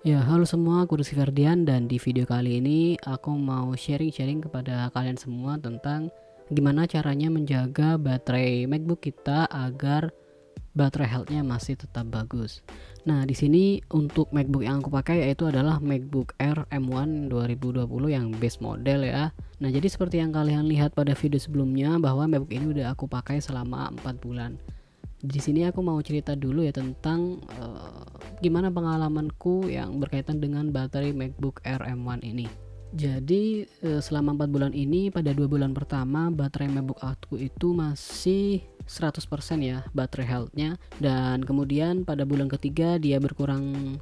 Ya, halo semua, aku Rizky Ferdian dan di video kali ini aku mau sharing-sharing kepada kalian semua tentang gimana caranya menjaga baterai MacBook kita agar baterai health-nya masih tetap bagus. Nah, di sini untuk MacBook yang aku pakai yaitu adalah MacBook Air M1 2020 yang base model ya. Nah, jadi seperti yang kalian lihat pada video sebelumnya bahwa MacBook ini udah aku pakai selama 4 bulan. Di sini aku mau cerita dulu ya tentang gimana pengalamanku yang berkaitan dengan baterai MacBook Air M1 ini. Jadi selama 4 bulan ini, pada 2 bulan pertama baterai MacBook aku itu masih 100% ya baterai health-nya, dan kemudian pada bulan ketiga dia berkurang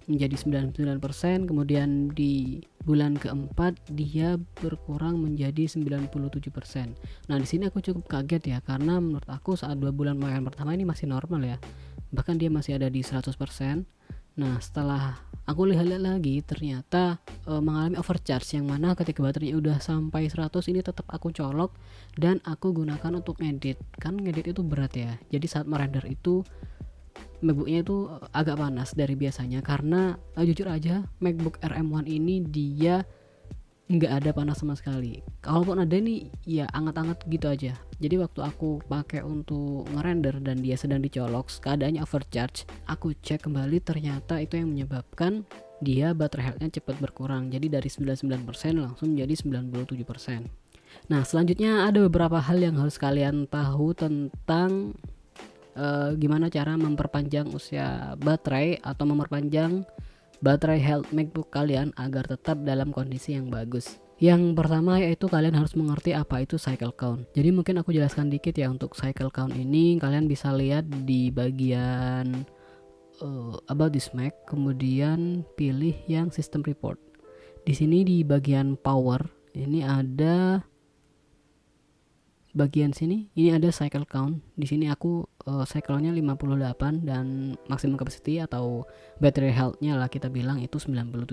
menjadi 99%, kemudian di bulan keempat dia berkurang menjadi 97%. Nah, di sini aku cukup kaget ya, karena menurut aku saat 2 bulan yang pertama ini masih normal ya. Bahkan dia masih ada di 100%. Nah, setelah aku lihat lagi ternyata mengalami overcharge, yang mana ketika baterainya udah sampai 100 ini tetap aku colok dan aku gunakan untuk ngedit. Kan ngedit itu berat ya. Jadi saat merender itu MacBooknya itu agak panas dari biasanya, karena jujur aja MacBook Air M1 ini dia nggak ada panas sama sekali. Kalaupun ada nih ya anget-anget gitu aja. Jadi waktu aku pakai untuk ngerender dan dia sedang dicolok keadaannya overcharge, aku cek kembali ternyata itu yang menyebabkan dia baterai health-nya cepat berkurang. Jadi dari 99% langsung menjadi 97%. Nah, selanjutnya ada beberapa hal yang harus kalian tahu tentang gimana cara memperpanjang usia baterai atau memperpanjang baterai health MacBook kalian agar tetap dalam kondisi yang bagus. Yang pertama yaitu kalian harus mengerti apa itu cycle count. Jadi mungkin aku jelaskan dikit ya untuk cycle count ini. Kalian bisa lihat di bagian about this Mac, kemudian pilih yang system report. Di sini di bagian power ini ada bagian sini, ini ada cycle count. Di sini aku cycle-nya 58 dan maximum capacity atau battery health-nya lah kita bilang itu 97%.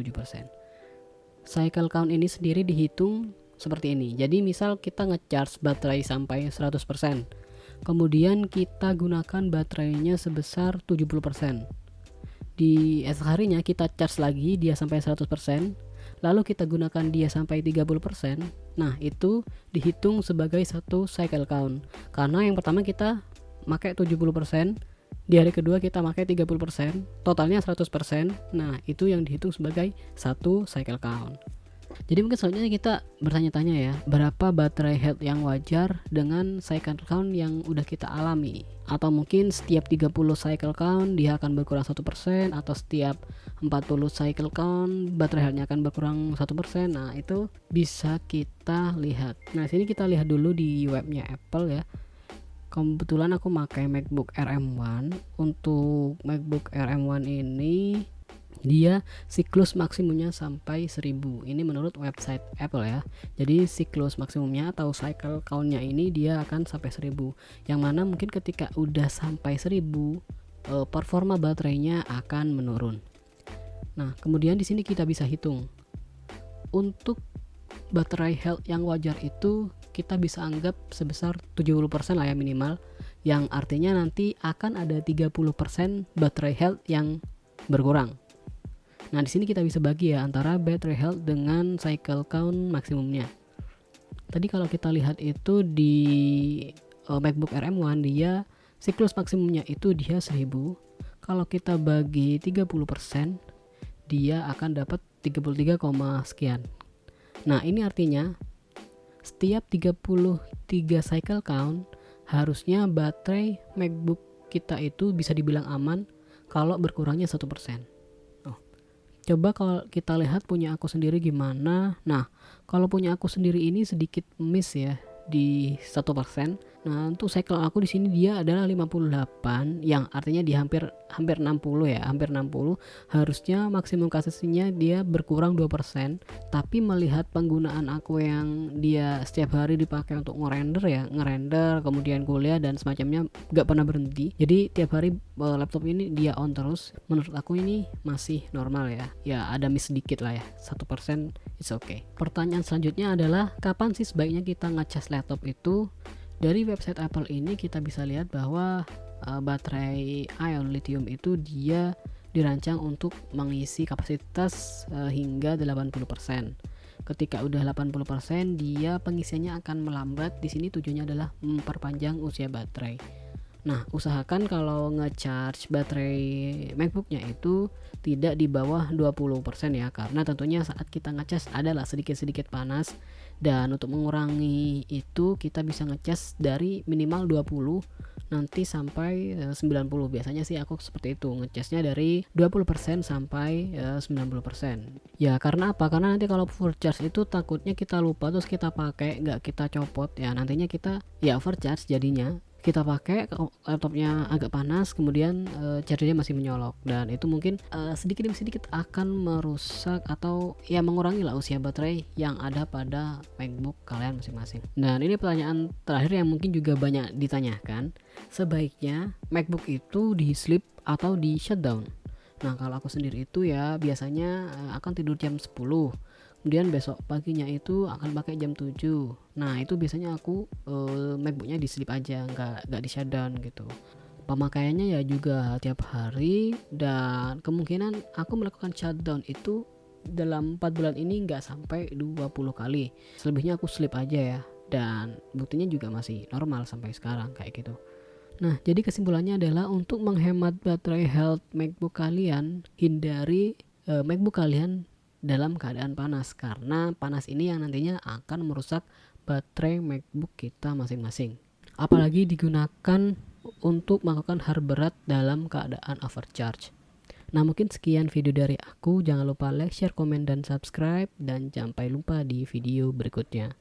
Cycle count ini sendiri dihitung seperti ini. Jadi misal kita ngecharge baterai sampai 100%, kemudian kita gunakan baterainya sebesar 70%. Di esok harinya kita charge lagi dia sampai 100%, lalu kita gunakan dia sampai 30%. Nah, itu dihitung sebagai satu cycle count. Karena yang pertama kita pakai 70%, di hari kedua kita pakai 30%, totalnya 100%. Nah, itu yang dihitung sebagai satu cycle count. Jadi mungkin selanjutnya kita bertanya-tanya ya, berapa baterai health yang wajar dengan cycle count yang udah kita alami? Atau mungkin setiap 30 cycle count dia akan berkurang 1%, atau setiap 40 cycle count baterai healthnya akan berkurang 1%. Nah, itu bisa kita lihat. Nah, sini kita lihat dulu di webnya Apple ya. Kebetulan aku pakai MacBook Air M1. Untuk MacBook Air M1 ini dia siklus maksimumnya sampai 1000. Ini menurut website Apple ya. Jadi siklus maksimumnya atau cycle count-nya ini dia akan sampai 1000. Yang mana mungkin ketika udah sampai 1000 performa baterainya akan menurun. Nah, kemudian di sini kita bisa hitung. Untuk baterai health yang wajar itu kita bisa anggap sebesar 70% lah ya minimal. Yang artinya nanti akan ada 30% baterai health yang berkurang. Nah, di sini kita bisa bagi ya antara battery health dengan cycle count maksimumnya. Tadi kalau kita lihat itu di MacBook Air M1 dia siklus maksimumnya itu dia 1000. Kalau kita bagi 30%, dia akan dapat 33, sekian. Nah, ini artinya setiap 33 cycle count harusnya baterai MacBook kita itu bisa dibilang aman kalau berkurangnya 1%. Coba kalau kita lihat punya aku sendiri gimana. Nah, kalau punya aku sendiri ini sedikit miss ya di 1%. Nah, untuk cycle aku di sini dia adalah 58, yang artinya di hampir 60 ya, hampir 60. Harusnya maksimum kapasitinya dia berkurang 2%, tapi melihat penggunaan aku yang dia setiap hari dipakai untuk ngerender, kemudian kuliah dan semacamnya, gak pernah berhenti. Jadi tiap hari laptop ini dia on terus. Menurut aku ini masih normal ya. Ya ada miss sedikit lah ya, 1% it's okay. Pertanyaan selanjutnya adalah kapan sih sebaiknya kita ngecas laptop itu? Dari website Apple ini kita bisa lihat bahwa baterai ion lithium itu dia dirancang untuk mengisi kapasitas hingga 80%. Ketika udah 80%, dia pengisiannya akan melambat. Di sini tujuannya adalah memperpanjang usia baterai. Nah, usahakan kalau nge-charge baterai MacBooknya itu tidak di bawah 20% ya, karena tentunya saat kita nge-charge adalah sedikit-sedikit panas, dan untuk mengurangi itu kita bisa nge-charge dari minimal 20 nanti sampai 90. Biasanya sih aku seperti itu, nge-charge-nya dari 20% sampai 90%. Ya, karena apa? Karena nanti kalau full charge itu takutnya kita lupa terus kita pakai, nggak kita copot ya, nantinya kita ya overcharge jadinya. Kita pakai laptopnya agak panas, kemudian chargernya masih menyolok, dan itu mungkin sedikit demi sedikit akan merusak atau ya mengurangi lah usia baterai yang ada pada MacBook kalian masing-masing. Dan ini pertanyaan terakhir yang mungkin juga banyak ditanyakan, sebaiknya MacBook itu di sleep atau di shutdown? Nah, kalau aku sendiri itu ya biasanya akan tidur jam 10, kemudian besok paginya itu akan pakai jam 7. Nah, itu biasanya aku MacBooknya di sleep aja, nggak di shutdown gitu. Pemakaiannya ya juga tiap hari, dan kemungkinan aku melakukan shutdown itu dalam 4 bulan ini nggak sampai 20 kali. Selebihnya aku sleep aja ya, dan buktinya juga masih normal sampai sekarang kayak gitu. Nah, jadi kesimpulannya adalah untuk menghemat baterai health MacBook kalian, hindari MacBook kalian dalam keadaan panas, karena panas ini yang nantinya akan merusak baterai MacBook kita masing-masing, apalagi digunakan untuk melakukan hal berat dalam keadaan overcharge. Nah, mungkin sekian video dari aku. Jangan lupa like, share, komen, dan subscribe, dan sampai lupa di video berikutnya.